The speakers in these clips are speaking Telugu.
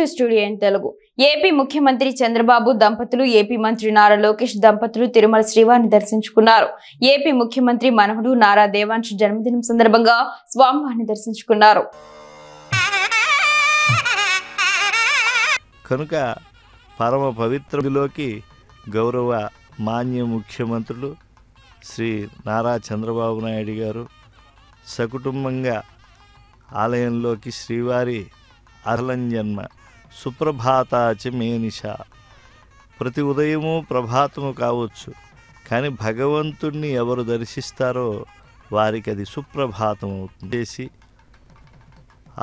To studio in Telugu. AP ముఖ్యమంత్రి చంద్రబాబు దంపతులు ఏపీ మంత్రి నారా లోకేష్ దంపతులు తిరుమల శ్రీవారిని దర్శించుకున్నారు. ఏపీ ముఖ్యమంత్రి మనవడు నారా దేవాంశ్ జన్మదినం సందర్భంగా స్వామివారిని దర్శించుకున్నారు. కనుక పరమ పవిత్రలోకి గౌరవ మాన్య ముఖ్యమంత్రులు శ్రీ నారా చంద్రబాబు నాయుడు గారు సకుటుంబంగా ఆలయంలోకి శ్రీవారి అహలంజన్మ సుప్రభాతాచ మేనిష, ప్రతి ఉదయము ప్రభాతము కావచ్చు, కానీ భగవంతుణ్ణి ఎవరు దర్శిస్తారో వారికి అది సుప్రభాతం అవుతుంది. చేసి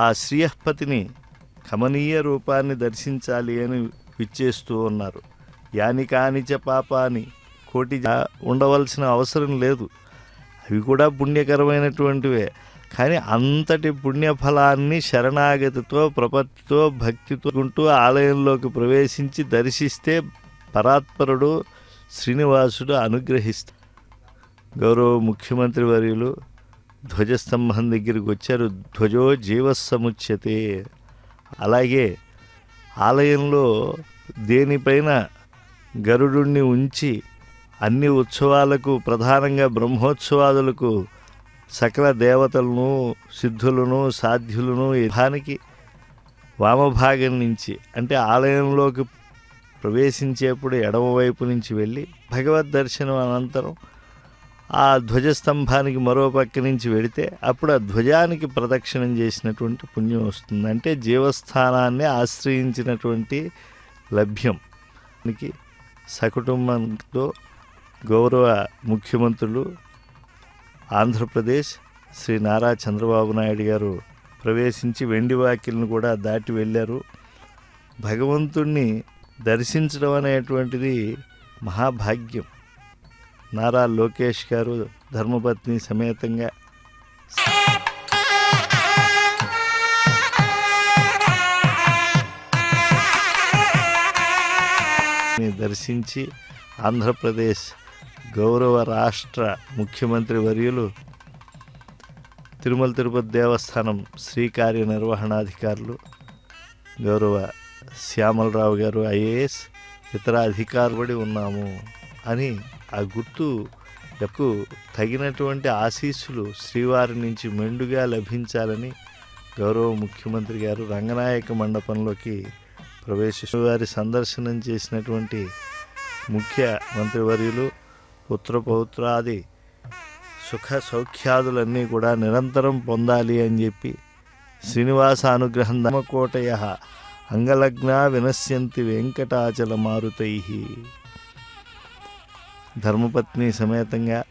ఆ శ్రీయపతిని కమనీయ రూపాన్ని దర్శించాలి అని విచ్చేస్తూ ఉన్నారు. యాని కానిచ పాపాని కోటి ఉండవలసిన అవసరం లేదు, అవి కూడా పుణ్యకరమైనటువంటివే. కానీ అంతటి పుణ్యఫలాన్ని శరణాగతితో ప్రపత్తితో భక్తితో ఉంటూ ఆలయంలోకి ప్రవేశించి దర్శిస్తే పరాత్పరుడు శ్రీనివాసుడు అనుగ్రహిస్తాడు. గౌరవ ముఖ్యమంత్రి వర్యులు ధ్వజస్తంభం దగ్గరికి వచ్చారు. ధ్వజో జీవస్సముచ్యతే. అలాగే ఆలయంలో దేనిపైన గరుడుణ్ణి ఉంచి అన్ని ఉత్సవాలకు ప్రధానంగా బ్రహ్మోత్సవాదులకు సకల దేవతలను సిద్ధులను సాధ్యులను దానికి వామభాగం నుంచి అంటే ఆలయంలోకి ప్రవేశించేప్పుడు ఎడమవైపు నుంచి వెళ్ళి భగవద్ దర్శనం అనంతరం ఆ ధ్వజస్తంభానికి మరో పక్క నుంచి వెడితే అప్పుడు ఆ ధ్వజానికి ప్రదక్షిణం చేసినటువంటి పుణ్యం వస్తుంది. అంటే జీవస్థానాన్ని ఆశ్రయించినటువంటి లభ్యం. సకుటుంబంతో గౌరవ ముఖ్యమంత్రులు ఆంధ్రప్రదేశ్ శ్రీ నారా చంద్రబాబు నాయుడు గారు ప్రవేశించి వెండి వాకిల్ని కూడా దాటి వెళ్ళారు. భగవంతుణ్ణి దర్శించడం అనేటువంటిది మహాభాగ్యం. నారా లోకేష్ గారు ధర్మపత్ని సమేతంగా దర్శించి ఆంధ్రప్రదేశ్ గౌరవ రాష్ట్ర ముఖ్యమంత్రి వర్యులు తిరుమల తిరుపతి దేవస్థానం శ్రీ కార్యనిర్వహణాధికారులు గౌరవ శ్యామలరావు గారు ఐఏఎస్ ఇతర అధికారులు ఉన్నాము అని ఆ గుర్తుకు తగినటువంటి ఆశీస్సులు శ్రీవారి నుంచి మెండుగా లభించాలని గౌరవ ముఖ్యమంత్రి గారు రంగనాయక మండపంలోకి వారి సందర్శనం చేసినటువంటి ముఖ్య మంత్రివర్యులు పుత్రపౌత్రాది సుఖ సౌఖ్యాదులన్నీ కూడా నిరంతరం పొందాలి అని చెప్పి శ్రీనివాస అనుగ్రహం ధర్మకోటయ అంగలగ్న వినశ్యంతి వెంకటాచల మారుతై ధర్మపత్ని సమేతంగా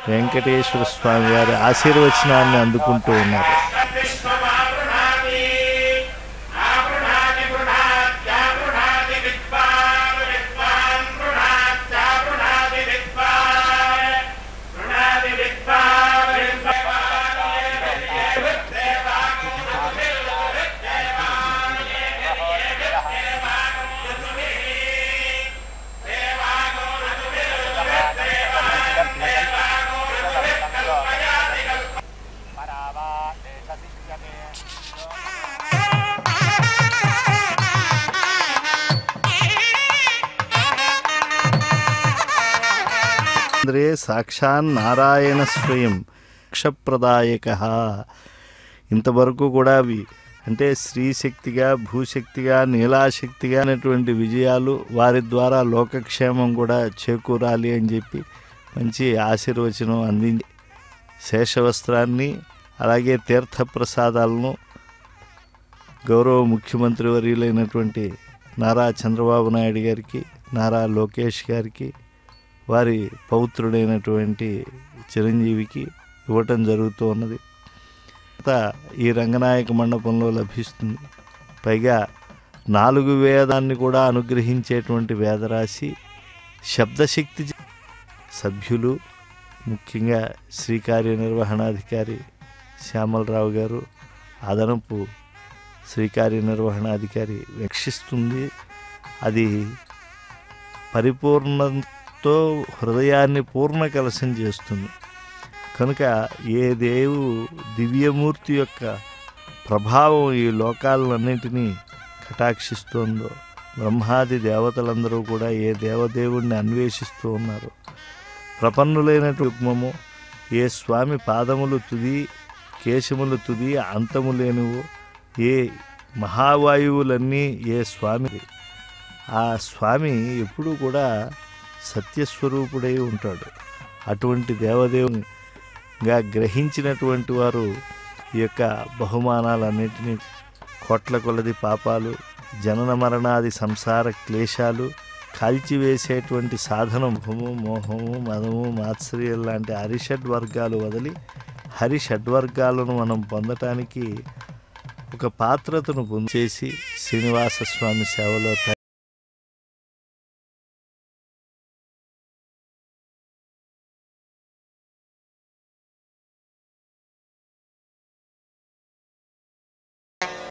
వెంకటేశ్వర స్వామి వారి ఆశీర్వచనాన్ని అందుకుంటూ ఉన్నారు. సాక్షాన్ నారాయణ స్వయం మోక్షప్రదాయక. ఇంతవరకు కూడా అవి అంటే స్త్రీశక్తిగా భూశక్తిగా నీలాశక్తిగా అనేటువంటి విజయాలు వారి ద్వారా లోకక్షేమం కూడా చేకూరాలి అని చెప్పి మంచి ఆశీర్వచనం అందించి శేషవస్త్రాన్ని అలాగే తీర్థప్రసాదాలను గౌరవ ముఖ్యమంత్రి వర్యులైనటువంటి నారా చంద్రబాబు నాయుడు గారికి నారా లోకేష్ గారికి వారి పౌత్రుడైనటువంటి చిరంజీవికి ఇవ్వటం జరుగుతూ ఉన్నది. ఈ రంగనాయక మండపంలో లభిస్తుంది. పైగా 4 వేదాన్ని కూడా అనుగ్రహించేటువంటి వేదరాశి శబ్దశక్తి సభ్యులు ముఖ్యంగా శ్రీ కార్యనిర్వహణాధికారి శ్యామలరావు గారు అదనపు శ్రీ కార్యనిర్వహణాధికారి వీక్షిస్తుంది. అది పరిపూర్ణతో హృదయాన్ని పూర్ణ కలశం చేస్తుంది. కనుక ఏ దివ్యమూర్తి యొక్క ప్రభావం ఈ లోకాలన్నింటినీ కటాక్షిస్తోందో, బ్రహ్మాది దేవతలందరూ కూడా ఏ దేవదేవుణ్ణి అన్వేషిస్తూ ఉన్నారు. ప్రపన్నులైనటు యుగ్మము ఏ స్వామి పాదములు తుది, కేశములు తుది, అంతము లేనివో ఏ మహావాయువులన్నీ ఏ స్వామి, ఆ స్వామి ఎప్పుడూ కూడా సత్యస్వరూపుడై ఉంటాడు. అటువంటి దేవదేవునిగా గ్రహించినటువంటి వారు ఈ యొక్క బహుమానాలన్నింటినీ, కోట్ల కొలది పాపాలు, జనన మరణాది సంసార క్లేశాలు కాల్చివేసేటువంటి సాధనం మోహము, మదము, మాత్సర్యం లాంటి హరిషడ్వర్గాలు వదిలి హరిషడ్వర్గాలను మనం పొందటానికి ఒక పాత్రతను చేసి శ్రీనివాస స్వామి సేవలో